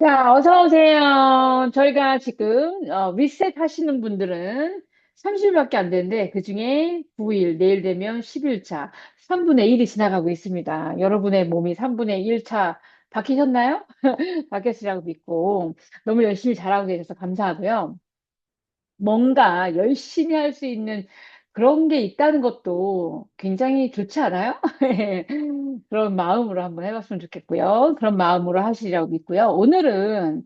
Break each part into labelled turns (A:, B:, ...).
A: 자, 어서 오세요. 저희가 지금 리셋 하시는 분들은 30일밖에 안 되는데 그중에 9일, 내일 되면 10일차, 3분의 1이 지나가고 있습니다. 여러분의 몸이 3분의 1차 바뀌셨나요? 바뀌었으라고 믿고 너무 열심히 잘하고 계셔서 감사하고요. 뭔가 열심히 할 수 있는 그런 게 있다는 것도 굉장히 좋지 않아요? 그런 마음으로 한번 해봤으면 좋겠고요. 그런 마음으로 하시리라고 믿고요. 오늘은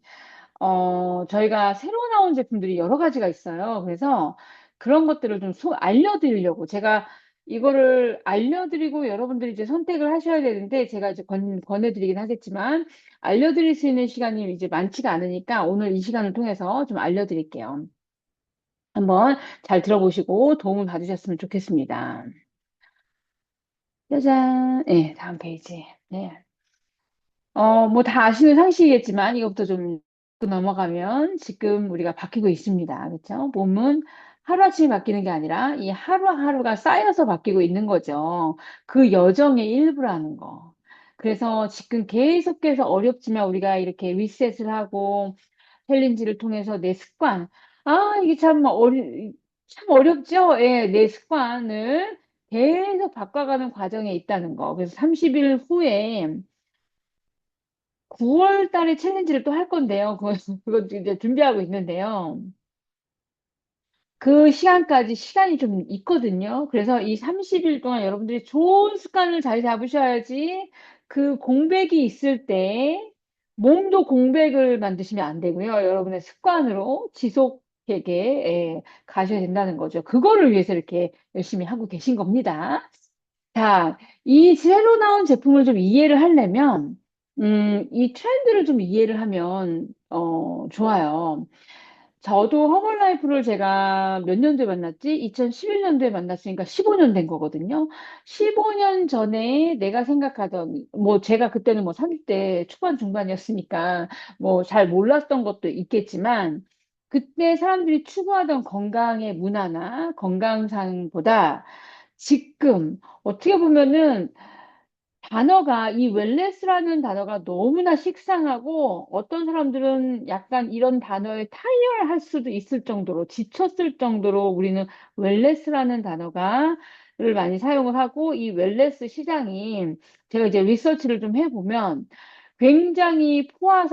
A: 저희가 새로 나온 제품들이 여러 가지가 있어요. 그래서 그런 것들을 좀 알려드리려고 제가 이거를 알려드리고 여러분들이 이제 선택을 하셔야 되는데 제가 이제 권해드리긴 하겠지만 알려드릴 수 있는 시간이 이제 많지가 않으니까 오늘 이 시간을 통해서 좀 알려드릴게요. 한번 잘 들어보시고 도움을 받으셨으면 좋겠습니다. 짜잔. 네, 다음 페이지. 네. 뭐 다 아시는 상식이겠지만 이것부터 좀 넘어가면 지금 우리가 바뀌고 있습니다. 그렇죠? 몸은 하루아침에 바뀌는 게 아니라 이 하루하루가 쌓여서 바뀌고 있는 거죠. 그 여정의 일부라는 거. 그래서 지금 계속해서 어렵지만 우리가 이렇게 리셋을 하고 챌린지를 통해서 내 습관, 이게 참 어렵죠? 예, 내 습관을 계속 바꿔가는 과정에 있다는 거. 그래서 30일 후에 9월 달에 챌린지를 또 할 건데요. 그거 이제 준비하고 있는데요. 그 시간까지 시간이 좀 있거든요. 그래서 이 30일 동안 여러분들이 좋은 습관을 잘 잡으셔야지 그 공백이 있을 때 몸도 공백을 만드시면 안 되고요. 여러분의 습관으로 지속되게 가셔야 된다는 거죠. 그거를 위해서 이렇게 열심히 하고 계신 겁니다. 자, 이 새로 나온 제품을 좀 이해를 하려면, 이 트렌드를 좀 이해를 하면, 좋아요. 저도 허벌라이프를 제가 몇 년도에 만났지? 2011년도에 만났으니까 15년 된 거거든요. 15년 전에 내가 생각하던, 뭐 제가 그때는 뭐 30대 초반 중반이었으니까 뭐 잘 몰랐던 것도 있겠지만, 그때 사람들이 추구하던 건강의 문화나 건강상보다 지금 어떻게 보면은 단어가 이 웰네스라는 단어가 너무나 식상하고 어떤 사람들은 약간 이런 단어에 타이어할 수도 있을 정도로 지쳤을 정도로 우리는 웰네스라는 단어가를 많이 사용을 하고 이 웰네스 시장이 제가 이제 리서치를 좀 해보면 굉장히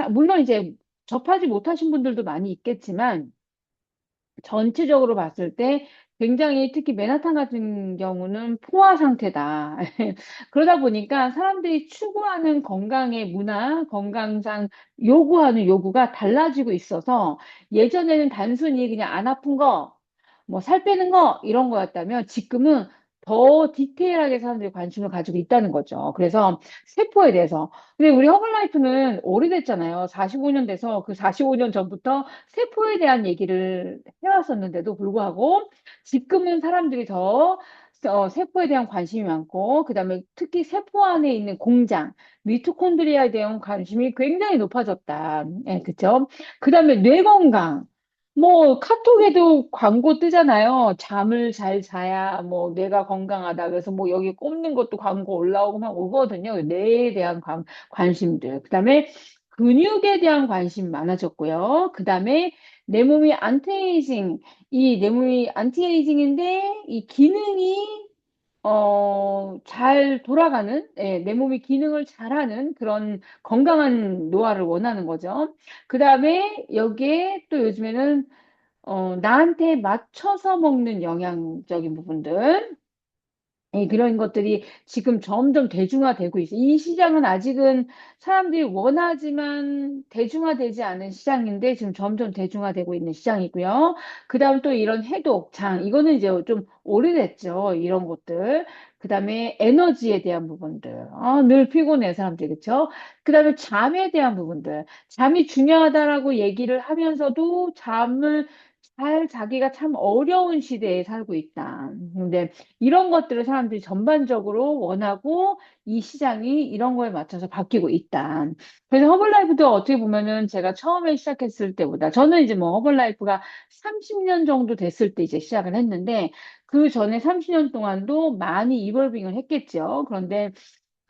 A: 물론 이제 접하지 못하신 분들도 많이 있겠지만 전체적으로 봤을 때 굉장히 특히 맨하탄 같은 경우는 포화 상태다. 그러다 보니까 사람들이 추구하는 건강의 문화, 건강상 요구하는 요구가 달라지고 있어서 예전에는 단순히 그냥 안 아픈 거, 뭐 살 빼는 거 이런 거였다면 지금은 더 디테일하게 사람들이 관심을 가지고 있다는 거죠. 그래서 세포에 대해서. 근데 우리 허블라이프는 오래됐잖아요. 45년 돼서 그 45년 전부터 세포에 대한 얘기를 해왔었는데도 불구하고 지금은 사람들이 더 세포에 대한 관심이 많고 그다음에 특히 세포 안에 있는 공장, 미토콘드리아에 대한 관심이 굉장히 높아졌다. 예, 그쵸? 그다음에 뇌 건강. 뭐 카톡에도 광고 뜨잖아요. 잠을 잘 자야 뭐 뇌가 건강하다. 그래서 뭐 여기 꼽는 것도 광고 올라오고 막 오거든요. 뇌에 대한 관심들. 그다음에 근육에 대한 관심이 많아졌고요. 그다음에 내 몸이 안티에이징, 이 내 몸이 안티에이징인데 이 기능이 잘 돌아가는, 내 몸이 기능을 잘하는 그런 건강한 노화를 원하는 거죠. 그 다음에 여기에 또 요즘에는, 나한테 맞춰서 먹는 영양적인 부분들, 그런 것들이 지금 점점 대중화되고 있어요. 이 시장은 아직은 사람들이 원하지만 대중화되지 않은 시장인데 지금 점점 대중화되고 있는 시장이고요. 그다음 또 이런 해독, 장, 이거는 이제 좀 오래됐죠. 이런 것들. 그다음에 에너지에 대한 부분들. 늘 피곤해, 사람들이. 그렇죠? 그다음에 잠에 대한 부분들. 잠이 중요하다라고 얘기를 하면서도 잠을 잘 자기가 참 어려운 시대에 살고 있다. 근데 이런 것들을 사람들이 전반적으로 원하고 이 시장이 이런 거에 맞춰서 바뀌고 있다. 그래서 허블라이프도 어떻게 보면은 제가 처음에 시작했을 때보다 저는 이제 뭐 허블라이프가 30년 정도 됐을 때 이제 시작을 했는데 그 전에 30년 동안도 많이 이볼빙을 했겠죠. 그런데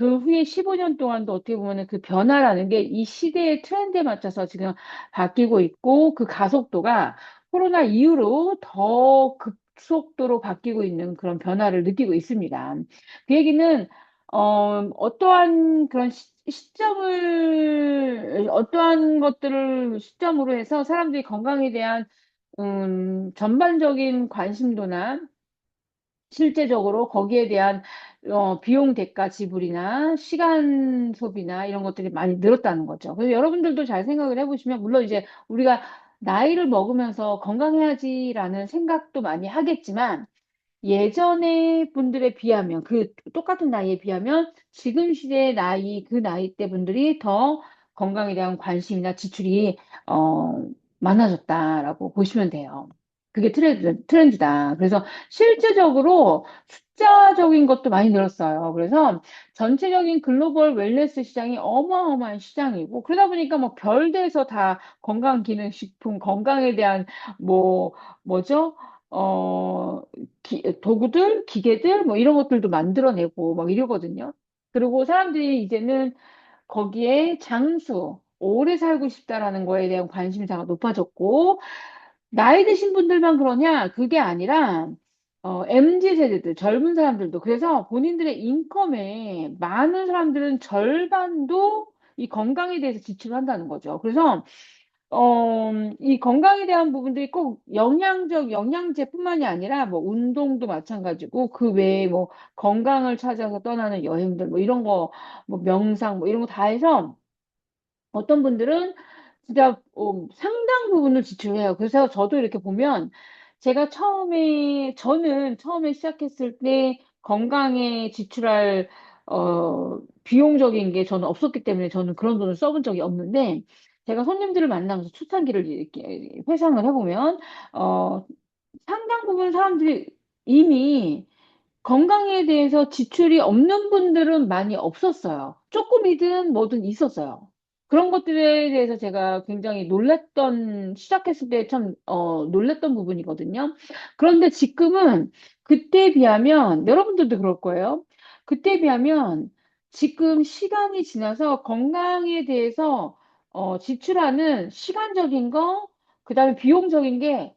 A: 그 후에 15년 동안도 어떻게 보면은 그 변화라는 게 이 시대의 트렌드에 맞춰서 지금 바뀌고 있고 그 가속도가 코로나 이후로 더 급속도로 바뀌고 있는 그런 변화를 느끼고 있습니다. 그 얘기는 어떠한 그런 시점을 어떠한 것들을 시점으로 해서 사람들이 건강에 대한 전반적인 관심도나 실제적으로 거기에 대한 비용 대가 지불이나 시간 소비나 이런 것들이 많이 늘었다는 거죠. 그래서 여러분들도 잘 생각을 해보시면, 물론 이제 우리가 나이를 먹으면서 건강해야지라는 생각도 많이 하겠지만, 예전의 분들에 비하면, 그 똑같은 나이에 비하면 지금 시대의 나이, 그 나이 대 분들이 더 건강에 대한 관심이나 지출이 어, 많아졌다라고 보시면 돼요. 그게 트렌드다. 그래서 실제적으로 숫자적인 것도 많이 늘었어요. 그래서 전체적인 글로벌 웰네스 시장이 어마어마한 시장이고, 그러다 보니까 뭐 별대에서 다 건강기능식품, 건강에 대한 뭐, 뭐죠? 도구들, 기계들, 뭐 이런 것들도 만들어내고 막 이러거든요. 그리고 사람들이 이제는 거기에 장수, 오래 살고 싶다라는 거에 대한 관심사가 높아졌고, 나이 드신 분들만 그러냐? 그게 아니라, MZ 세대들, 젊은 사람들도, 그래서 본인들의 인컴에 많은 사람들은 절반도 이 건강에 대해서 지출한다는 거죠. 그래서 이 건강에 대한 부분들이 꼭 영양제뿐만이 아니라 뭐 운동도 마찬가지고 그 외에 뭐 건강을 찾아서 떠나는 여행들 뭐 이런 거 뭐 명상 뭐 이런 거 다 해서 어떤 분들은 진짜 상당 부분을 지출해요. 그래서 저도 이렇게 보면 제가 저는 처음에 시작했을 때 건강에 지출할 비용적인 게 저는 없었기 때문에 저는 그런 돈을 써본 적이 없는데 제가 손님들을 만나면서 초창기를 이렇게 회상을 해보면 어, 상당 부분 사람들이 이미 건강에 대해서 지출이 없는 분들은 많이 없었어요. 조금이든 뭐든 있었어요. 그런 것들에 대해서 제가 굉장히 시작했을 때 참, 놀랬던 부분이거든요. 그런데 지금은 그때에 비하면, 여러분들도 그럴 거예요. 그때에 비하면 지금 시간이 지나서 건강에 대해서, 지출하는 시간적인 거, 그 다음에 비용적인 게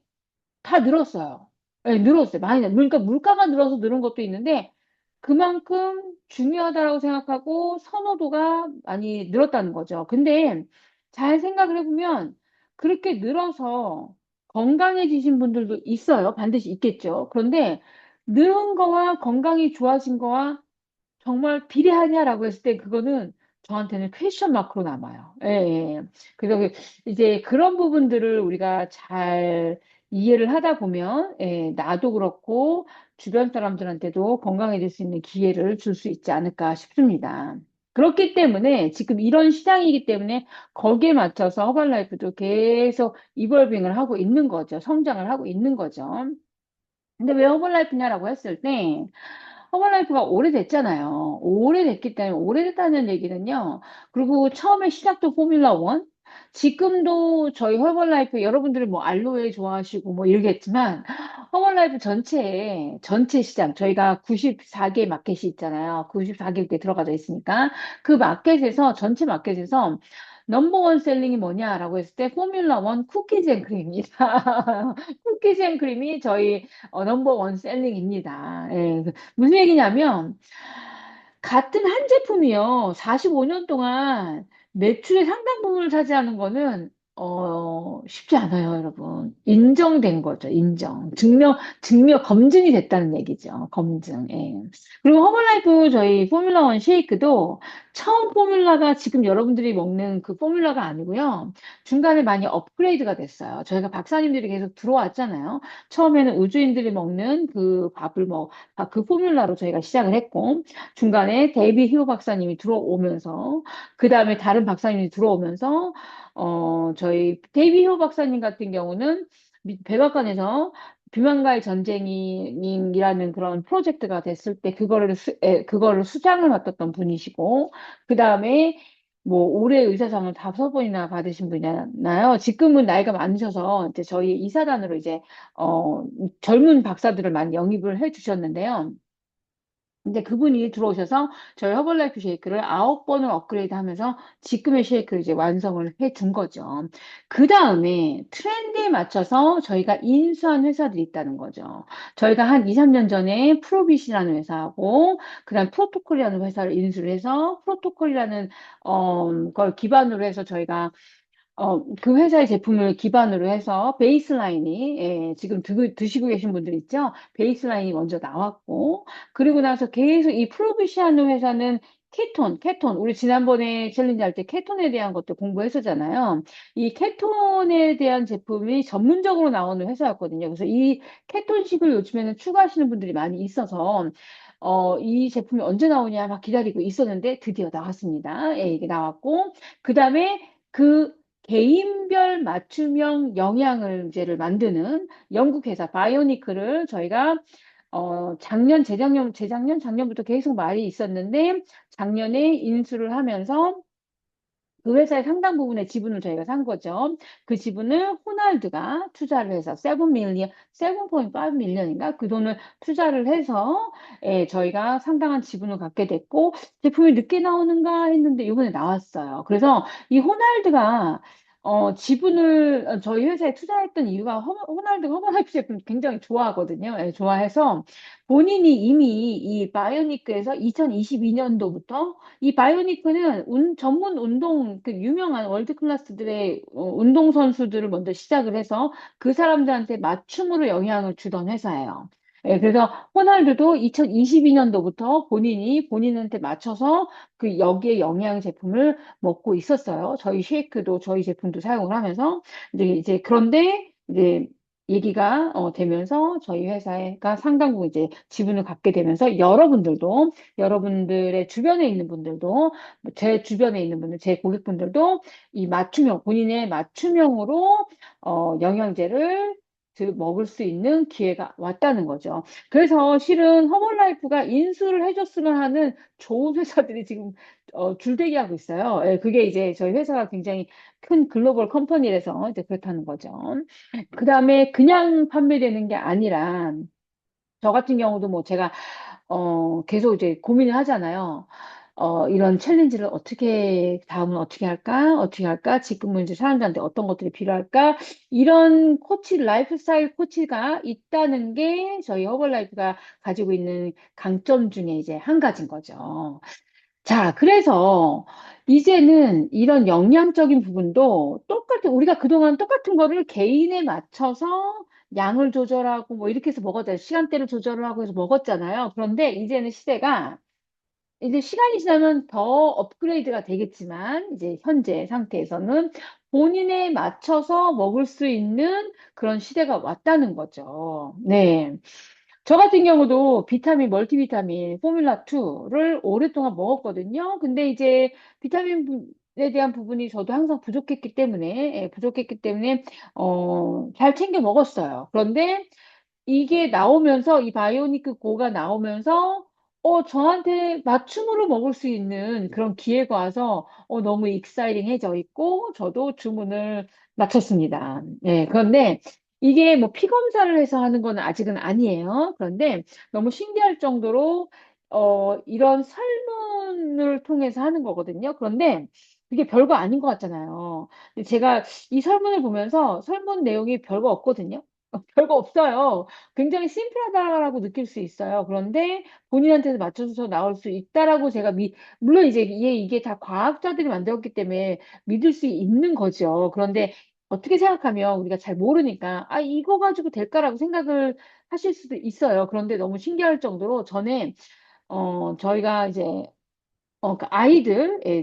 A: 다 늘었어요. 네, 늘었어요. 많이 그러니까 물가가 늘어서 늘은 것도 있는데 그만큼 중요하다라고 생각하고 선호도가 많이 늘었다는 거죠. 근데 잘 생각을 해보면 그렇게 늘어서 건강해지신 분들도 있어요. 반드시 있겠죠. 그런데 늘은 거와 건강이 좋아진 거와 정말 비례하냐라고 했을 때 그거는 저한테는 퀘스천 마크로 남아요. 예, 예. 그래서 이제 그런 부분들을 우리가 잘 이해를 하다 보면 나도 그렇고 주변 사람들한테도 건강해질 수 있는 기회를 줄 수 있지 않을까 싶습니다. 그렇기 때문에 지금 이런 시장이기 때문에 거기에 맞춰서 허발라이프도 계속 이볼빙을 하고 있는 거죠. 성장을 하고 있는 거죠. 근데 왜 허벌라이프냐라고 했을 때 허벌라이프가 오래됐잖아요. 오래됐기 때문에 오래됐다는 얘기는요. 그리고 처음에 시작도 포뮬러 원. 지금도 저희 허벌라이프 여러분들이 뭐 알로에 좋아하시고 뭐 이러겠지만 허벌라이프 전체 시장 저희가 94개 마켓이 있잖아요. 94개 들어가져 있으니까 그 마켓에서 전체 마켓에서 넘버원 셀링이 뭐냐라고 했을 때 포뮬러 원 쿠키즈 앤 크림입니다. 쿠키즈 앤 크림이 저희 넘버원 셀링입니다. 예, 무슨 얘기냐면, 같은 한 제품이요. 45년 동안 매출의 상당 부분을 차지하는 거는, 쉽지 않아요, 여러분. 인정된 거죠, 인정. 검증이 됐다는 얘기죠. 검증. 예. 그리고 허벌라이프 저희 포뮬러 원 쉐이크도 처음 포뮬러가 지금 여러분들이 먹는 그 포뮬러가 아니고요. 중간에 많이 업그레이드가 됐어요. 저희가 박사님들이 계속 들어왔잖아요. 처음에는 우주인들이 먹는 그 밥을 그 포뮬러로 저희가 시작을 했고, 중간에 데이비 히오 박사님이 들어오면서, 그 다음에 다른 박사님이 들어오면서, 저희 데이비 히오 박사님 같은 경우는 백악관에서 비만과의 전쟁이라는 그런 프로젝트가 됐을 때 그거를 수장을 맡았던 분이시고, 그 다음에 뭐 올해 의사상을 5번이나 받으신 분이잖아요. 지금은 나이가 많으셔서 이제 저희 이사단으로 이제 젊은 박사들을 많이 영입을 해 주셨는데요. 근데 그분이 들어오셔서 저희 허벌라이프 쉐이크를 9번을 업그레이드 하면서 지금의 쉐이크를 이제 완성을 해 준 거죠. 그 다음에 트렌드에 맞춰서 저희가 인수한 회사들이 있다는 거죠. 저희가 한 2, 3년 전에 프로빗이라는 회사하고, 그다음 프로토콜이라는 회사를 인수를 해서, 프로토콜이라는, 걸 기반으로 해서 저희가 그 회사의 제품을 기반으로 해서 베이스라인이, 예, 지금 드시고 계신 분들 있죠? 베이스라인이 먼저 나왔고, 그리고 나서 계속 이 프로비시아노 회사는 케톤. 우리 지난번에 챌린지 할 때 케톤에 대한 것도 공부했었잖아요. 이 케톤에 대한 제품이 전문적으로 나오는 회사였거든요. 그래서 이 케톤식을 요즘에는 추가하시는 분들이 많이 있어서, 이 제품이 언제 나오냐 막 기다리고 있었는데 드디어 나왔습니다. 예, 이게 나왔고, 그 다음에 그 개인별 맞춤형 영양제를 만드는 영국 회사 바이오니크를 저희가 작년부터 계속 말이 있었는데 작년에 인수를 하면서 그 회사의 상당 부분의 지분을 저희가 산 거죠. 그 지분을 호날두가 투자를 해서 7.5 밀리언인가? 그 돈을 투자를 해서 저희가 상당한 지분을 갖게 됐고 제품이 늦게 나오는가 했는데 이번에 나왔어요. 그래서 이 호날두가 지분을 저희 회사에 투자했던 이유가 호날두가 허버라이프 제품 굉장히 좋아하거든요. 예, 좋아해서 본인이 이미 이 바이오니크에서 2022년도부터 이 바이오니크는 전문 운동, 그 유명한 월드 클래스들의 운동 선수들을 먼저 시작을 해서 그 사람들한테 맞춤으로 영향을 주던 회사예요. 예, 그래서 호날두도 2022년도부터 본인한테 맞춰서 그 여기에 영양 제품을 먹고 있었어요. 저희 쉐이크도 저희 제품도 사용을 하면서 이제 그런데 이제 얘기가 되면서 저희 회사가 상당 부분 이제 지분을 갖게 되면서 여러분들의 주변에 있는 분들도, 제 주변에 있는 분들, 제 고객분들도 이 본인의 맞춤형으로, 영양제를 먹을 수 있는 기회가 왔다는 거죠. 그래서 실은 허벌라이프가 인수를 해줬으면 하는 좋은 회사들이 지금, 줄대기하고 있어요. 예, 그게 이제 저희 회사가 굉장히 큰 글로벌 컴퍼니라서 이제 그렇다는 거죠. 그 다음에 그냥 판매되는 게 아니라, 저 같은 경우도 뭐 제가 계속 이제 고민을 하잖아요. 이런 챌린지를 다음은 어떻게 할까? 어떻게 할까? 지금은 이제 사람들한테 어떤 것들이 필요할까? 이런 라이프 스타일 코치가 있다는 게 저희 허벌라이프가 가지고 있는 강점 중에 이제 한 가지인 거죠. 자, 그래서 이제는 이런 영양적인 부분도 우리가 그동안 똑같은 거를 개인에 맞춰서 양을 조절하고 뭐 이렇게 해서 먹었잖아요. 시간대를 조절을 하고 해서 먹었잖아요. 그런데 이제는 시대가 이제 시간이 지나면 더 업그레이드가 되겠지만 이제 현재 상태에서는 본인에 맞춰서 먹을 수 있는 그런 시대가 왔다는 거죠. 네. 저 같은 경우도 멀티비타민 포뮬라2를 오랫동안 먹었거든요. 근데 이제 비타민에 대한 부분이 저도 항상 부족했기 때문에, 잘 챙겨 먹었어요. 그런데 이게 나오면서, 이 바이오니크 고가 나오면서, 저한테 맞춤으로 먹을 수 있는 그런 기회가 와서, 너무 익사이링해져 있고, 저도 주문을 마쳤습니다. 네, 그런데 이게 뭐 피 검사를 해서 하는 건 아직은 아니에요. 그런데 너무 신기할 정도로, 이런 설문을 통해서 하는 거거든요. 그런데 그게 별거 아닌 것 같잖아요. 근데 제가 이 설문을 보면서 설문 내용이 별거 없거든요. 별거 없어요. 굉장히 심플하다라고 느낄 수 있어요. 그런데 본인한테 맞춰서 나올 수 있다라고 물론 이제 이게 다 과학자들이 만들었기 때문에 믿을 수 있는 거죠. 그런데 어떻게 생각하면 우리가 잘 모르니까, 이거 가지고 될까라고 생각을 하실 수도 있어요. 그런데 너무 신기할 정도로 전에, 저희가 이제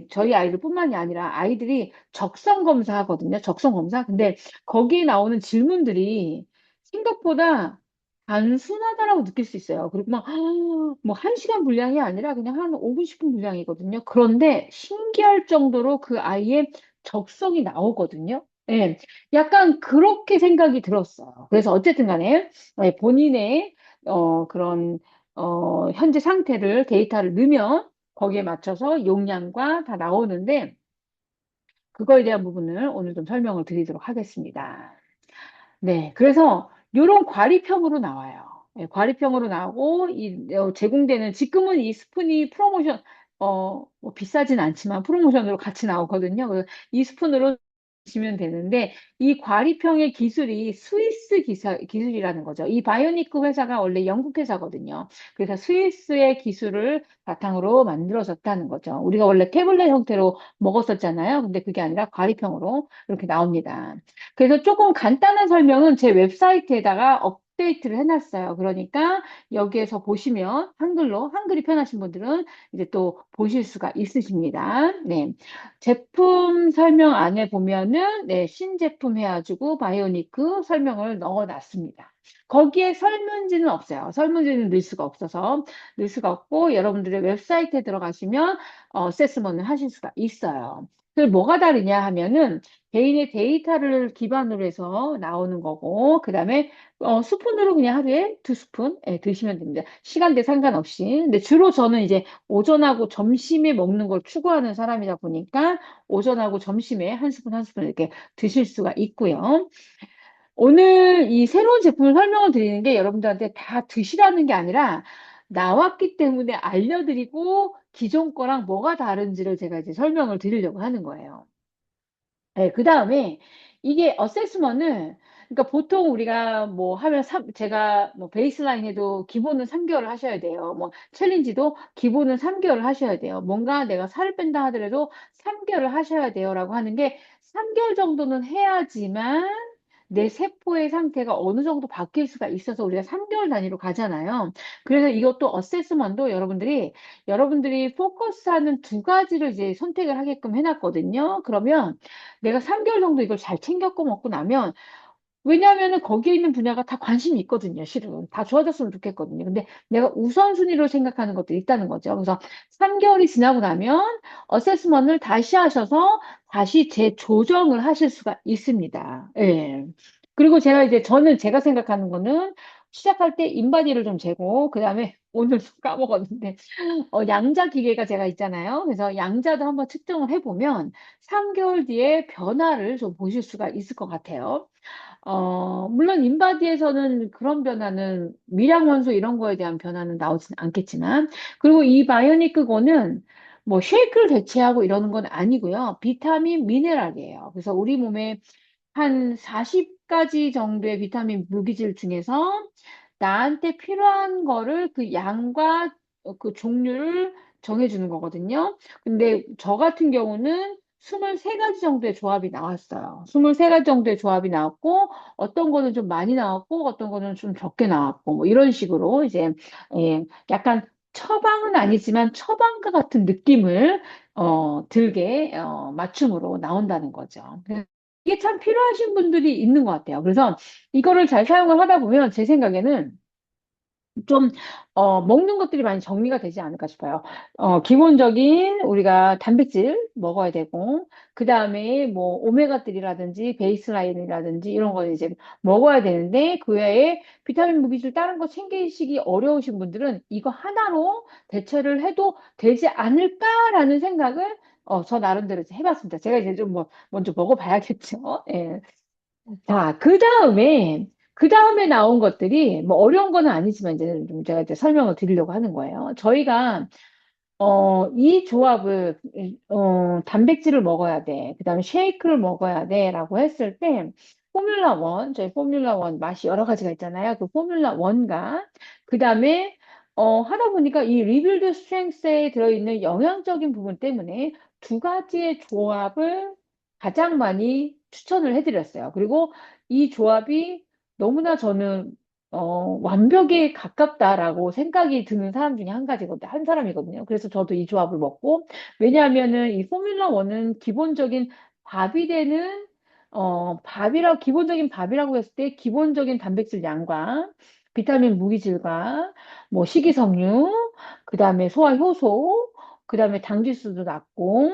A: 저희 아이들뿐만이 아니라 아이들이 적성 검사 하거든요. 적성 검사. 근데 거기에 나오는 질문들이 생각보다 단순하다라고 느낄 수 있어요. 그리고 뭐 1시간 분량이 아니라 그냥 한 5분, 10분 분량이거든요. 그런데 신기할 정도로 그 아이의 적성이 나오거든요. 예, 약간 그렇게 생각이 들었어요. 그래서 어쨌든 간에 본인의 그런 현재 상태를 데이터를 넣으면 거기에 맞춰서 용량과 다 나오는데 그거에 대한 부분을 오늘 좀 설명을 드리도록 하겠습니다. 네, 그래서 이런 과리평으로 나와요. 과리병으로 나오고 제공되는 지금은 이 스푼이 프로모션 뭐 비싸진 않지만 프로모션으로 같이 나오거든요. 그래서 이 스푼으로 드시면 되는데 이 과리병의 기술이 스위스 기술이라는 거죠. 이 바이오니크 회사가 원래 영국 회사거든요. 그래서 스위스의 기술을 바탕으로 만들어졌다는 거죠. 우리가 원래 태블릿 형태로 먹었었잖아요. 근데 그게 아니라 과리병으로 이렇게 나옵니다. 그래서 조금 간단한 설명은 제 웹사이트에다가 업데이트를 해놨어요. 그러니까 여기에서 보시면 한글이 편하신 분들은 이제 또 보실 수가 있으십니다. 네. 제품 설명 안에 보면은 네, 신제품 해가지고 바이오니크 설명을 넣어놨습니다. 거기에 설문지는 없어요. 설문지는 넣을 수가 없고 여러분들의 웹사이트에 들어가시면 어세스먼을 하실 수가 있어요. 그래서 뭐가 다르냐 하면은 개인의 데이터를 기반으로 해서 나오는 거고, 그 다음에, 스푼으로 그냥 하루에 두 스푼, 예, 드시면 됩니다. 시간대 상관없이. 근데 주로 저는 이제 오전하고 점심에 먹는 걸 추구하는 사람이다 보니까, 오전하고 점심에 한 스푼 한 스푼 이렇게 드실 수가 있고요. 오늘 이 새로운 제품을 설명을 드리는 게 여러분들한테 다 드시라는 게 아니라, 나왔기 때문에 알려드리고, 기존 거랑 뭐가 다른지를 제가 이제 설명을 드리려고 하는 거예요. 네, 그 다음에 이게 어세스먼은 그러니까 보통 우리가 뭐 하면 제가 뭐 베이스라인 해도 기본은 3개월을 하셔야 돼요. 뭐 챌린지도 기본은 3개월을 하셔야 돼요. 뭔가 내가 살을 뺀다 하더라도 3개월을 하셔야 돼요라고 하는 게 3개월 정도는 해야지만 내 세포의 상태가 어느 정도 바뀔 수가 있어서 우리가 3개월 단위로 가잖아요. 그래서 이것도 어세스먼도 여러분들이 포커스하는 두 가지를 이제 선택을 하게끔 해놨거든요. 그러면 내가 3개월 정도 이걸 잘 챙겨 먹고 나면 왜냐하면은 거기에 있는 분야가 다 관심이 있거든요, 실은. 다 좋아졌으면 좋겠거든요. 근데 내가 우선순위로 생각하는 것도 있다는 거죠. 그래서 3개월이 지나고 나면 어세스먼을 다시 하셔서 다시 재조정을 하실 수가 있습니다. 예. 그리고 저는 제가 생각하는 거는 시작할 때 인바디를 좀 재고, 그 다음에 오늘 까먹었는데, 양자 기계가 제가 있잖아요. 그래서 양자도 한번 측정을 해보면 3개월 뒤에 변화를 좀 보실 수가 있을 것 같아요. 물론 인바디에서는 그런 변화는 미량 원소 이런 거에 대한 변화는 나오진 않겠지만, 그리고 이 바이오닉 그거는 뭐 쉐이크를 대체하고 이러는 건 아니고요. 비타민 미네랄이에요. 그래서 우리 몸에 한 40가지 정도의 비타민 무기질 중에서 나한테 필요한 거를 그 양과 그 종류를 정해주는 거거든요. 근데 저 같은 경우는 23가지 정도의 조합이 나왔어요. 23가지 정도의 조합이 나왔고, 어떤 거는 좀 많이 나왔고, 어떤 거는 좀 적게 나왔고, 뭐 이런 식으로 이제, 약간 처방은 아니지만 처방과 같은 느낌을, 들게, 맞춤으로 나온다는 거죠. 이게 참 필요하신 분들이 있는 것 같아요. 그래서 이거를 잘 사용을 하다 보면 제 생각에는 좀, 먹는 것들이 많이 정리가 되지 않을까 싶어요. 기본적인 우리가 단백질 먹어야 되고, 그 다음에 뭐, 오메가3라든지 베이스라인이라든지 이런 거 이제 먹어야 되는데, 그 외에 비타민 무기질 다른 거 챙기시기 어려우신 분들은 이거 하나로 대체를 해도 되지 않을까라는 생각을 저 나름대로 이제 해봤습니다. 제가 이제 좀 뭐, 먼저 먹어봐야겠죠. 예. 자, 그 다음에 나온 것들이, 뭐, 어려운 거는 아니지만, 이제 좀 제가 이제 설명을 드리려고 하는 거예요. 저희가, 이 조합을, 단백질을 먹어야 돼. 그 다음에 쉐이크를 먹어야 돼. 라고 했을 때, 저희 포뮬라 원 맛이 여러 가지가 있잖아요. 그 포뮬라 원과, 그 다음에, 하다 보니까 이 리빌드 스트렝스에 들어있는 영양적인 부분 때문에 두 가지의 조합을 가장 많이 추천을 해드렸어요. 그리고 이 조합이 너무나 저는 완벽에 가깝다라고 생각이 드는 사람 중에 한 사람이거든요. 그래서 저도 이 조합을 먹고, 왜냐하면은 이 포뮬러 1은 기본적인 밥이 되는, 기본적인 밥이라고 했을 때 기본적인 단백질 양과 비타민 무기질과 뭐 식이섬유, 그 다음에 소화 효소, 그 다음에 당지수도 낮고,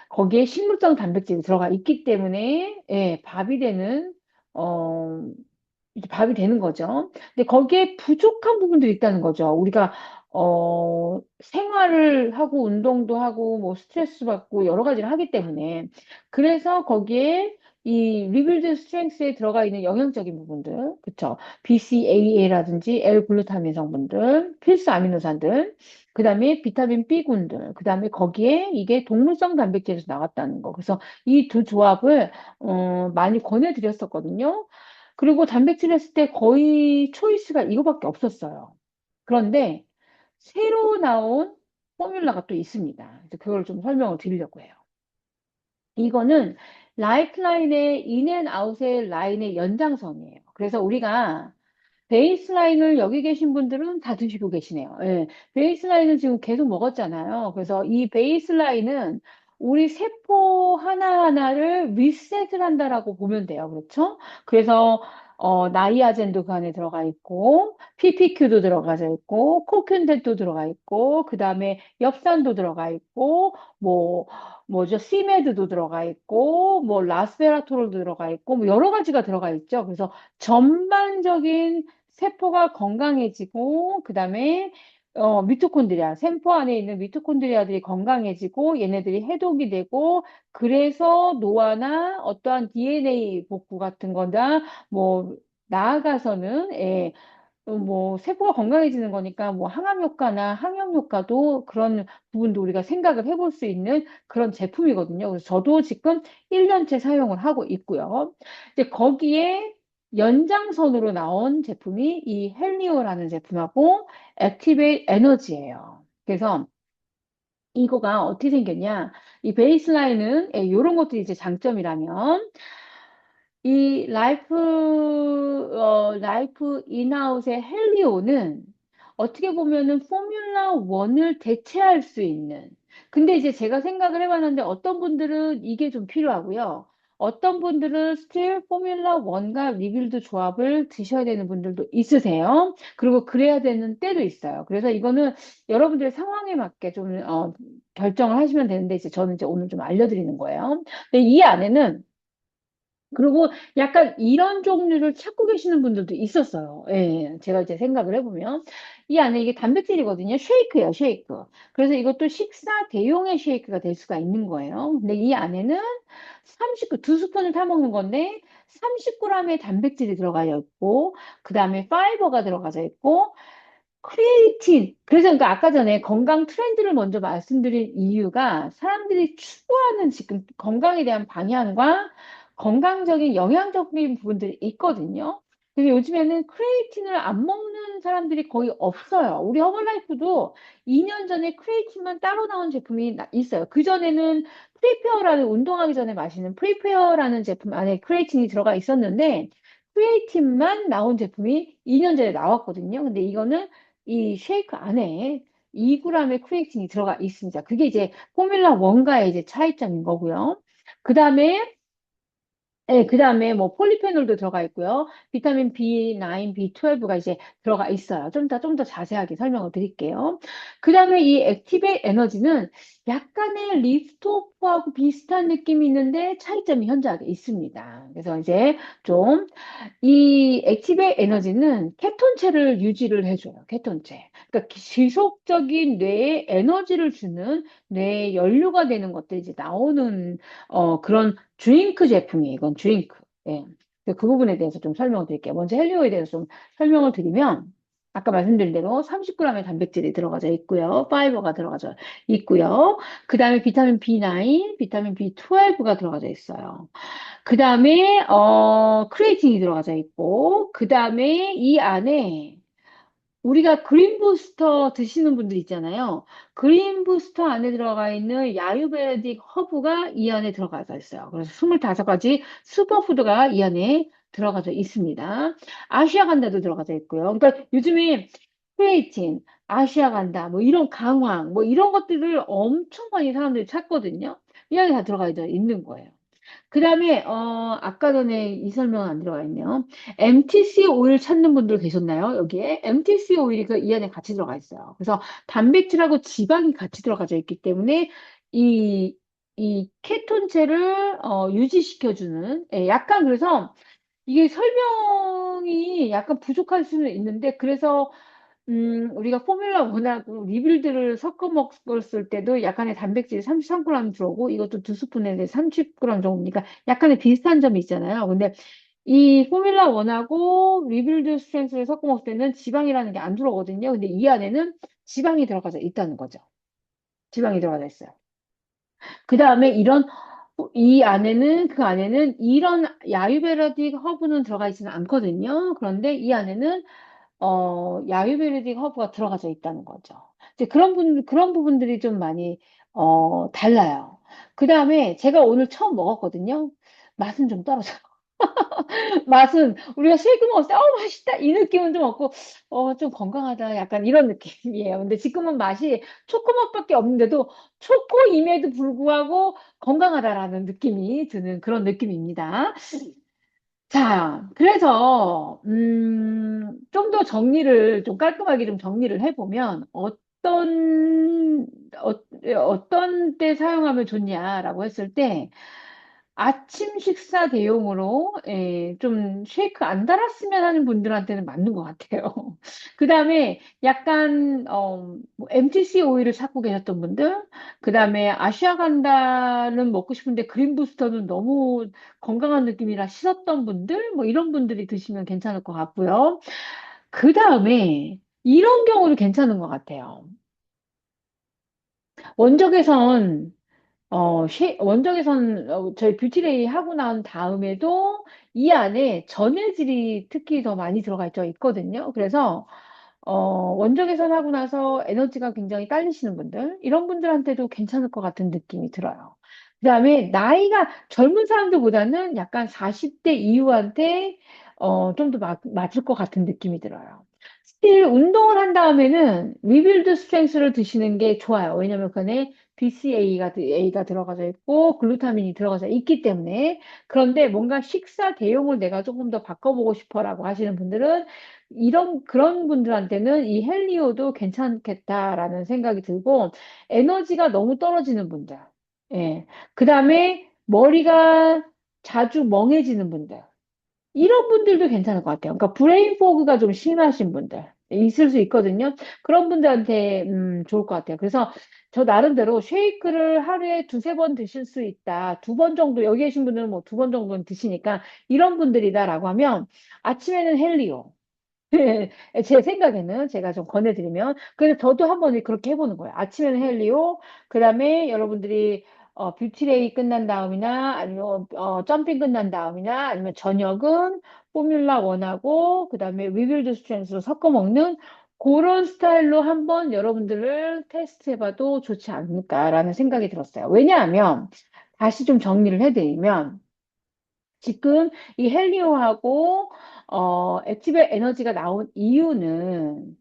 A: 거기에 식물성 단백질이 들어가 있기 때문에, 예, 어, 이제 밥이 되는 거죠. 근데 거기에 부족한 부분들이 있다는 거죠. 우리가 생활을 하고 운동도 하고 뭐 스트레스 받고 여러 가지를 하기 때문에 그래서 거기에 이 리빌드 스트렝스에 들어가 있는 영양적인 부분들, 그쵸? BCAA라든지 L-글루타민 성분들, 필수 아미노산들, 그 다음에 비타민 B군들, 그 다음에 거기에 이게 동물성 단백질에서 나왔다는 거. 그래서 이 두 조합을 많이 권해드렸었거든요. 그리고 단백질 했을 때 거의 초이스가 이거밖에 없었어요. 그런데 새로 나온 포뮬러가 또 있습니다. 그래서 그걸 좀 설명을 드리려고 해요. 이거는 라이프라인의 인앤아웃의 라인의 연장선이에요. 그래서 우리가 베이스라인을 여기 계신 분들은 다 드시고 계시네요. 예. 베이스라인은 지금 계속 먹었잖아요. 그래서 이 베이스라인은 우리 세포 하나하나를 리셋을 한다라고 보면 돼요. 그렇죠? 그래서 나이아젠도 그 안에 들어가 있고, PPQ도 들어가져 있고, 코큐텐도 들어가 있고, 그 다음에 엽산도 들어가 있고, 뭐, 뭐죠? 시메드도 들어가 있고, 뭐, 라스베라토롤도 들어가 있고, 뭐, 여러 가지가 들어가 있죠. 그래서 전반적인 세포가 건강해지고, 그 다음에, 미토콘드리아, 세포 안에 있는 미토콘드리아들이 건강해지고, 얘네들이 해독이 되고, 그래서 노화나 어떠한 DNA 복구 같은 거나, 뭐, 나아가서는, 예, 뭐, 세포가 건강해지는 거니까, 뭐, 항암 효과나 항염 효과도 그런 부분도 우리가 생각을 해볼 수 있는 그런 제품이거든요. 그래서 저도 지금 1년째 사용을 하고 있고요. 이제 거기에 연장선으로 나온 제품이 이 헬리오라는 제품하고 액티베이트 에너지예요. 그래서 이거가 어떻게 생겼냐? 이 베이스라인은 이런 것들이 이제 장점이라면 이 라이프 인아웃의 헬리오는 어떻게 보면은 포뮬러 1을 대체할 수 있는. 근데 이제 제가 생각을 해봤는데 어떤 분들은 이게 좀 필요하고요. 어떤 분들은 스틸 포뮬러 1과 리빌드 조합을 드셔야 되는 분들도 있으세요. 그리고 그래야 되는 때도 있어요. 그래서 이거는 여러분들의 상황에 맞게 좀, 결정을 하시면 되는데 이제 저는 이제 오늘 좀 알려드리는 거예요. 근데 이 안에는 그리고 약간 이런 종류를 찾고 계시는 분들도 있었어요. 예, 제가 이제 생각을 해보면. 이 안에 이게 단백질이거든요. 쉐이크예요, 쉐이크. 그래서 이것도 식사 대용의 쉐이크가 될 수가 있는 거예요. 근데 이 안에는 2 스푼을 타먹는 건데, 30g의 단백질이 들어가 있고, 그 다음에 파이버가 들어가져 있고, 크리에이틴. 그래서 그러니까 아까 전에 건강 트렌드를 먼저 말씀드린 이유가 사람들이 추구하는 지금 건강에 대한 방향과 건강적인 영양적인 부분들이 있거든요. 근데 요즘에는 크리에이틴을 안 먹는 사람들이 거의 없어요. 우리 허벌라이프도 2년 전에 크리에이틴만 따로 나온 제품이 있어요. 그전에는 프리페어라는 운동하기 전에 마시는 프리페어라는 제품 안에 크리에이틴이 들어가 있었는데 크리에이틴만 나온 제품이 2년 전에 나왔거든요. 근데 이거는 이 쉐이크 안에 2g의 크리에이틴이 들어가 있습니다. 그게 이제 포뮬라 1과의 이제 차이점인 거고요. 그 다음에 네, 그 다음에 뭐 폴리페놀도 들어가 있고요. 비타민 B9, B12가 이제 들어가 있어요. 좀 더 자세하게 설명을 드릴게요. 그 다음에 이 액티베이트 에너지는 약간의 리스토프하고 비슷한 느낌이 있는데 차이점이 현저하게 있습니다. 그래서 이제 좀 이 액티베이트 에너지는 케톤체를 유지를 해줘요. 케톤체. 그러니까 지속적인 뇌에 에너지를 주는 뇌에 연료가 되는 것들이 이제 나오는 그런 드링크 제품이에요. 이건 드링크. 예. 그 부분에 대해서 좀 설명을 드릴게요. 먼저 헬리오에 대해서 좀 설명을 드리면, 아까 말씀드린 대로 30g의 단백질이 들어가져 있고요. 파이버가 들어가져 있고요. 그 다음에 비타민 B9, 비타민 B12가 들어가져 있어요. 그 다음에, 크레이틴이 들어가져 있고, 그 다음에 이 안에 우리가 그린 부스터 드시는 분들 있잖아요. 그린 부스터 안에 들어가 있는 야유베릭 허브가 이 안에 들어가져 있어요. 그래서 25가지 슈퍼푸드가 이 안에 들어가져 있습니다. 아시아간다도 들어가져 있고요. 그러니까 요즘에 크레이틴, 아시아간다, 뭐 이런 강황, 뭐 이런 것들을 엄청 많이 사람들이 찾거든요. 이 안에 다 들어가 있는 거예요. 그 다음에, 아까 전에 이 설명 안 들어가 있네요. MTC 오일 찾는 분들 계셨나요? 여기에 MTC 오일이 그 이 안에 같이 들어가 있어요. 그래서 단백질하고 지방이 같이 들어가져 있기 때문에 이, 이 케톤체를 유지시켜주는, 약간 그래서 이게 설명이 약간 부족할 수는 있는데, 그래서 우리가 포뮬러 원하고 리빌드를 섞어 먹었을 때도 약간의 단백질이 33g 들어오고 이것도 두 스푼에 30g 정도니까 약간의 비슷한 점이 있잖아요. 근데 이 포뮬러 원하고 리빌드 스트렝스를 섞어 먹을 때는 지방이라는 게 안 들어오거든요. 근데 이 안에는 지방이 들어가져 있다는 거죠. 지방이 들어가져 있어요. 그 다음에 이 안에는, 그 안에는 이런 야유베라딕 허브는 들어가 있지는 않거든요. 그런데 이 안에는 야유베리딕 허브가 들어가져 있다는 거죠. 이제 그런 부분들이 좀 많이, 달라요. 그 다음에 제가 오늘 처음 먹었거든요. 맛은 좀 떨어져요. 맛은 우리가 쉐이크 먹었을 때, 맛있다. 이 느낌은 좀 없고, 좀 건강하다. 약간 이런 느낌이에요. 근데 지금은 맛이 초코맛밖에 없는데도 초코임에도 불구하고 건강하다라는 느낌이 드는 그런 느낌입니다. 자, 그래서, 좀 더 좀 깔끔하게 좀 정리를 해보면, 어떤 때 사용하면 좋냐라고 했을 때, 아침 식사 대용으로, 좀 쉐이크 안 달았으면 하는 분들한테는 맞는 것 같아요. 그 다음에 약간, 뭐 MTC 오일을 찾고 계셨던 분들, 그 다음에 아슈아간다는 먹고 싶은데 그린 부스터는 너무 건강한 느낌이라 싫었던 분들, 뭐 이런 분들이 드시면 괜찮을 것 같고요. 그 다음에 이런 경우도 괜찮은 것 같아요. 원적외선, 원적외선, 저희 뷰티레이 하고 난 다음에도 이 안에 전해질이 특히 더 많이 들어가 있거든요. 그래서, 원적외선 하고 나서 에너지가 굉장히 딸리시는 분들, 이런 분들한테도 괜찮을 것 같은 느낌이 들어요. 그 다음에 나이가 젊은 사람들보다는 약간 40대 이후한테, 좀 더 맞을 것 같은 느낌이 들어요. 스틸 운동을 한 다음에는 리빌드 스트렝스를 드시는 게 좋아요. 왜냐면 그 안에 BCA가 들어가져 있고 글루타민이 들어가져 있기 때문에. 그런데 뭔가 식사 대용을 내가 조금 더 바꿔보고 싶어라고 하시는 분들은 그런 분들한테는 이 헬리오도 괜찮겠다라는 생각이 들고, 에너지가 너무 떨어지는 분들. 예. 그 다음에 머리가 자주 멍해지는 분들. 이런 분들도 괜찮을 것 같아요. 그러니까 브레인 포그가 좀 심하신 분들 있을 수 있거든요. 그런 분들한테 좋을 것 같아요. 그래서 저 나름대로 쉐이크를 하루에 두세 번 드실 수 있다. 두 번 정도, 여기 계신 분들은 뭐 두 번 정도는 드시니까 이런 분들이다라고 하면 아침에는 헬리오. 제 생각에는 제가 좀 권해드리면, 그래서 저도 한번 그렇게 해보는 거예요. 아침에는 헬리오, 그 다음에 여러분들이 뷰티레이 끝난 다음이나 아니면 점핑 끝난 다음이나 아니면 저녁은 포뮬라 원하고 그 다음에 위빌드 스트렝스로 섞어 먹는 그런 스타일로 한번 여러분들을 테스트해봐도 좋지 않을까라는 생각이 들었어요. 왜냐하면 다시 좀 정리를 해드리면, 지금 이 헬리오하고 액티브 에너지가 나온 이유는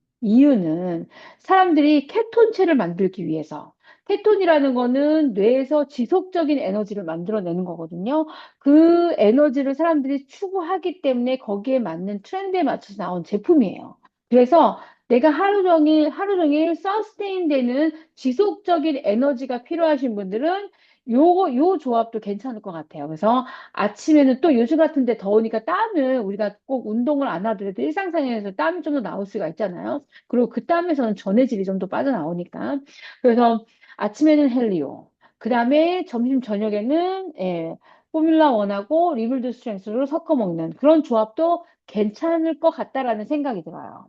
A: 사람들이 케톤체를 만들기 위해서. 케톤이라는 거는 뇌에서 지속적인 에너지를 만들어내는 거거든요. 그 에너지를 사람들이 추구하기 때문에 거기에 맞는 트렌드에 맞춰서 나온 제품이에요. 그래서 내가 하루 종일 서스테인 되는 지속적인 에너지가 필요하신 분들은 요 조합도 괜찮을 것 같아요. 그래서 아침에는 또 요즘 같은 데 더우니까 땀을 우리가 꼭 운동을 안 하더라도 일상생활에서 땀이 좀 더 나올 수가 있잖아요. 그리고 그 땀에서는 전해질이 좀 더 빠져나오니까. 그래서 아침에는 헬리오. 그 다음에 점심 저녁에는 포뮬라 원하고 리블드 스트렝스를 섞어 먹는 그런 조합도 괜찮을 것 같다라는 생각이 들어요.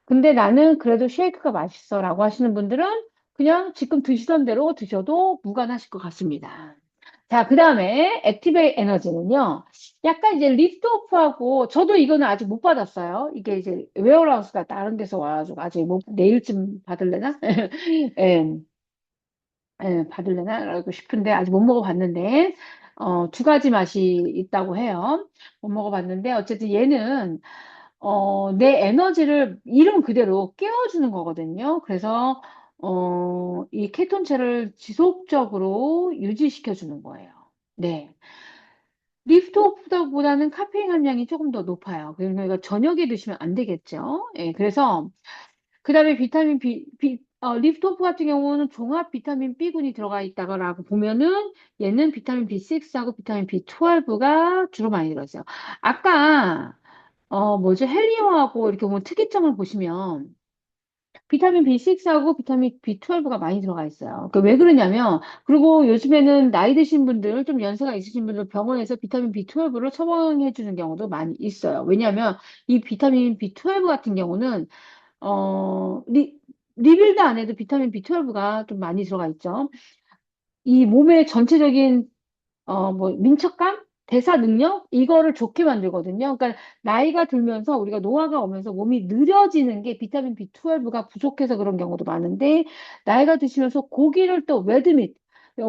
A: 근데 나는 그래도 쉐이크가 맛있어라고 하시는 분들은 그냥 지금 드시던 대로 드셔도 무관하실 것 같습니다. 자, 그 다음에 액티베이 에너지는요, 약간 이제 리프트오프하고, 저도 이거는 아직 못 받았어요. 이게 이제 웨어하우스가 다른 데서 와가지고 아직 뭐 내일쯤 받을래나? 예, 받을래나? 라고 싶은데 아직 못 먹어봤는데, 두 가지 맛이 있다고 해요. 못 먹어봤는데, 어쨌든 얘는 내 에너지를 이름 그대로 깨워주는 거거든요. 그래서, 이 케톤체를 지속적으로 유지시켜주는 거예요. 네. 리프트오프보다는 카페인 함량이 조금 더 높아요. 그러니까 이거 저녁에 드시면 안 되겠죠. 예, 그래서, 그 다음에 비타민 리프트오프 같은 경우는 종합 비타민 B군이 들어가 있다고 보면은 얘는 비타민 B6하고 비타민 B12가 주로 많이 들어있어요. 아까 뭐죠? 헬리오하고 이렇게 뭐 특이점을 보시면 비타민 B6하고 비타민 B12가 많이 들어가 있어요. 그 왜 그러냐면, 그리고 요즘에는 나이 드신 분들, 좀 연세가 있으신 분들 병원에서 비타민 B12를 처방해 주는 경우도 많이 있어요. 왜냐하면 이 비타민 B12 같은 경우는, 어, 리빌드 안에도 비타민 B12가 좀 많이 들어가 있죠. 이 몸의 전체적인 뭐, 민첩감? 대사 능력? 이거를 좋게 만들거든요. 그러니까, 나이가 들면서 우리가 노화가 오면서 몸이 느려지는 게 비타민 B12가 부족해서 그런 경우도 많은데, 나이가 드시면서 고기를 또 레드밋,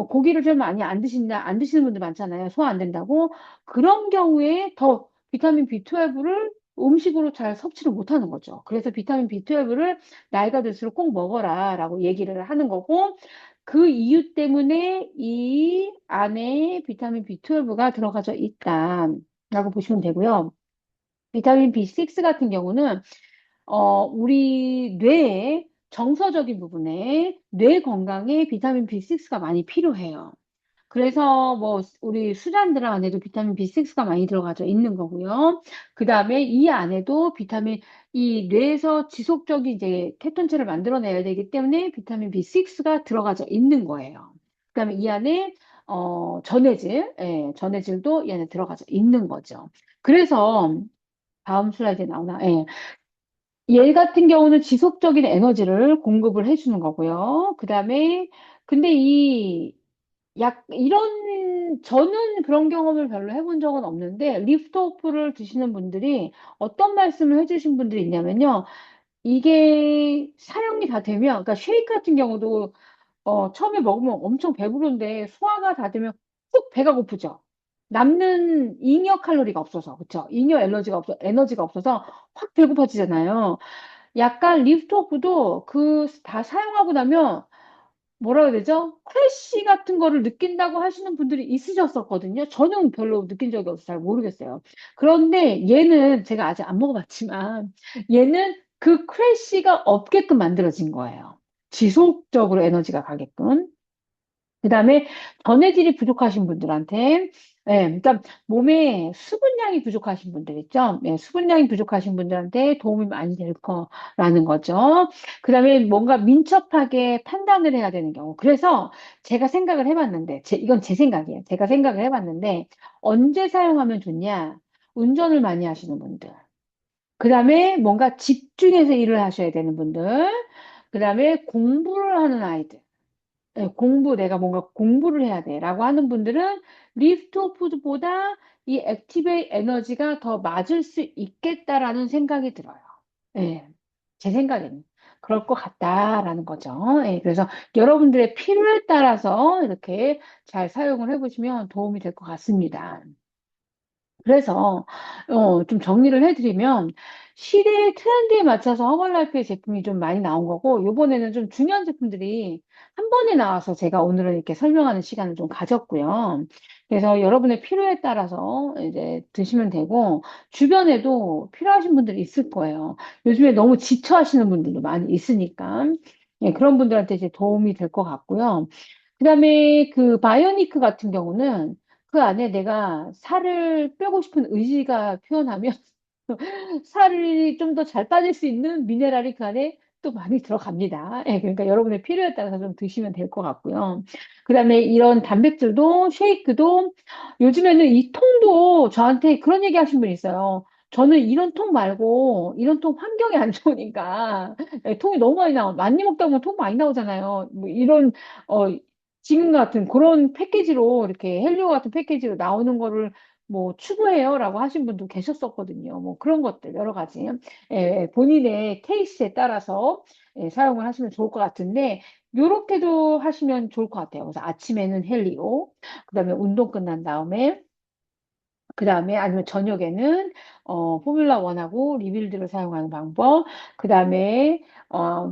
A: 고기를 좀 많이 안 드시는 분들 많잖아요. 소화 안 된다고. 그런 경우에 더 비타민 B12를 음식으로 잘 섭취를 못 하는 거죠. 그래서 비타민 B12를 나이가 들수록 꼭 먹어라 라고 얘기를 하는 거고, 그 이유 때문에 이 안에 비타민 B12가 들어가져 있다라고 보시면 되고요. 비타민 B6 같은 경우는 우리 뇌의 정서적인 부분에 뇌 건강에 비타민 B6가 많이 필요해요. 그래서 뭐 우리 수잔들 안에도 비타민 B6가 많이 들어가져 있는 거고요. 그 다음에 이 안에도 이 뇌에서 지속적인 이제 케톤체를 만들어내야 되기 때문에 비타민 B6가 들어가져 있는 거예요. 그 다음에 이 안에 전해질, 예, 전해질도 이 안에 들어가져 있는 거죠. 그래서 다음 슬라이드에 나오나? 예. 얘 같은 경우는 지속적인 에너지를 공급을 해주는 거고요. 그 다음에 근데 저는 그런 경험을 별로 해본 적은 없는데, 리프트 오프를 드시는 분들이 어떤 말씀을 해주신 분들이 있냐면요. 이게 사용이 다 되면, 그러니까 쉐이크 같은 경우도, 처음에 먹으면 엄청 배부른데, 소화가 다 되면 훅 배가 고프죠. 남는 잉여 칼로리가 없어서, 그쵸? 잉여 에너지가 없어서 확 배고파지잖아요. 약간 리프트 오프도 다 사용하고 나면, 뭐라 해야 되죠? 크래쉬 같은 거를 느낀다고 하시는 분들이 있으셨었거든요. 저는 별로 느낀 적이 없어서 잘 모르겠어요. 그런데 얘는 제가 아직 안 먹어봤지만 얘는 그 크래쉬가 없게끔 만들어진 거예요. 지속적으로 에너지가 가게끔. 그 다음에 전해질이 부족하신 분들한테, 예, 그러니까 몸에 수분량이 부족하신 분들 있죠? 예, 수분량이 부족하신 분들한테 도움이 많이 될 거라는 거죠. 그 다음에 뭔가 민첩하게 판단을 해야 되는 경우. 그래서 제가 생각을 해봤는데, 이건 제 생각이에요. 제가 생각을 해봤는데, 언제 사용하면 좋냐? 운전을 많이 하시는 분들. 그 다음에 뭔가 집중해서 일을 하셔야 되는 분들. 그 다음에 공부를 하는 아이들. 네, 내가 뭔가 공부를 해야 돼. 라고 하는 분들은 리프트 오프보다 이 액티베이 에너지가 더 맞을 수 있겠다라는 생각이 들어요. 예, 제 생각에는. 그럴 것 같다라는 거죠. 예, 그래서 여러분들의 필요에 따라서 이렇게 잘 사용을 해보시면 도움이 될 것 같습니다. 그래서 좀 정리를 해드리면 시대의 트렌드에 맞춰서 허벌라이프의 제품이 좀 많이 나온 거고 요번에는 좀 중요한 제품들이 한 번에 나와서 제가 오늘은 이렇게 설명하는 시간을 좀 가졌고요. 그래서 여러분의 필요에 따라서 이제 드시면 되고 주변에도 필요하신 분들이 있을 거예요. 요즘에 너무 지쳐하시는 분들도 많이 있으니까 예, 그런 분들한테 이제 도움이 될 것 같고요. 그다음에 그 바이오니크 같은 경우는 그 안에 내가 살을 빼고 싶은 의지가 표현하면 살이 좀 더 잘 빠질 수 있는 미네랄이 그 안에 또 많이 들어갑니다. 예, 그러니까 여러분의 필요에 따라서 좀 드시면 될 것 같고요. 그다음에 이런 단백질도 쉐이크도 요즘에는 이 통도 저한테 그런 얘기 하신 분 있어요. 저는 이런 통 말고 이런 통 환경이 안 좋으니까 예, 통이 너무 많이 많이 먹다 보면 통 많이 나오잖아요. 뭐 이런 어 지금 같은 그런 패키지로 이렇게 헬리오 같은 패키지로 나오는 거를 뭐 추구해요라고 하신 분도 계셨었거든요. 뭐 그런 것들 여러 가지 예, 본인의 테이스트에 따라서 예, 사용을 하시면 좋을 것 같은데 요렇게도 하시면 좋을 것 같아요. 그래서 아침에는 헬리오, 그다음에 운동 끝난 다음에 그 다음에 아니면 저녁에는 포뮬라 원하고 리빌드를 사용하는 방법. 그 다음에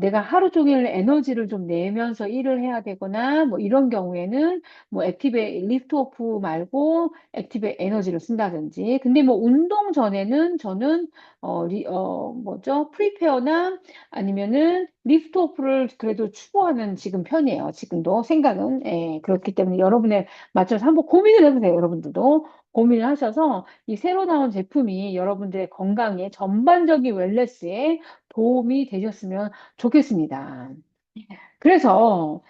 A: 내가 하루 종일 에너지를 좀 내면서 일을 해야 되거나 뭐 이런 경우에는 뭐 액티베 리프트 오프 말고 액티베 에너지를 쓴다든지. 근데 뭐 운동 전에는 저는 뭐죠? 프리페어나 아니면은 리프트 오프를 그래도 추구하는 지금 편이에요. 지금도 생각은. 예, 그렇기 때문에 여러분의 맞춰서 한번 고민을 해보세요. 여러분들도. 고민을 하셔서 이 새로 나온 제품이 여러분들의 건강에 전반적인 웰네스에 도움이 되셨으면 좋겠습니다. 그래서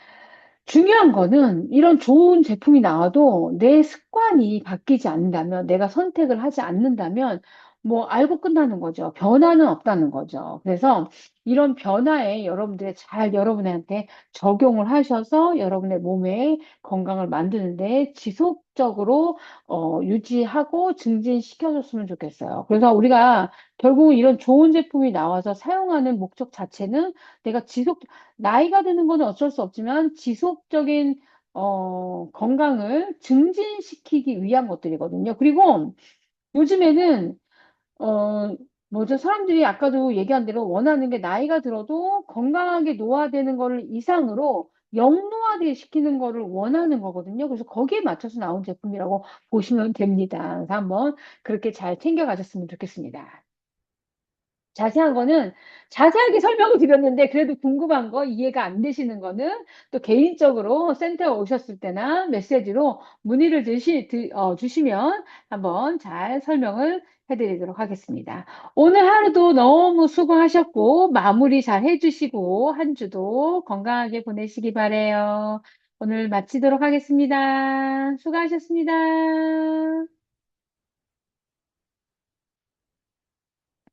A: 중요한 거는 이런 좋은 제품이 나와도 내 습관이 바뀌지 않는다면, 내가 선택을 하지 않는다면, 뭐 알고 끝나는 거죠. 변화는 없다는 거죠. 그래서 이런 변화에 여러분들이 잘 여러분한테 적용을 하셔서 여러분의 몸의 건강을 만드는데 지속적으로 유지하고 증진시켜줬으면 좋겠어요. 그래서 우리가 결국은 이런 좋은 제품이 나와서 사용하는 목적 자체는 내가 나이가 드는 거는 어쩔 수 없지만 지속적인 건강을 증진시키기 위한 것들이거든요. 그리고 요즘에는 뭐죠? 사람들이 아까도 얘기한 대로 원하는 게 나이가 들어도 건강하게 노화되는 거를 이상으로 영노화돼 시키는 거를 원하는 거거든요. 그래서 거기에 맞춰서 나온 제품이라고 보시면 됩니다. 그래서 한번 그렇게 잘 챙겨가셨으면 좋겠습니다. 자세한 거는 자세하게 설명을 드렸는데 그래도 궁금한 거 이해가 안 되시는 거는 또 개인적으로 센터에 오셨을 때나 메시지로 문의를 주시면 한번 잘 설명을 해드리도록 하겠습니다. 오늘 하루도 너무 수고하셨고 마무리 잘 해주시고 한 주도 건강하게 보내시기 바래요. 오늘 마치도록 하겠습니다. 수고하셨습니다.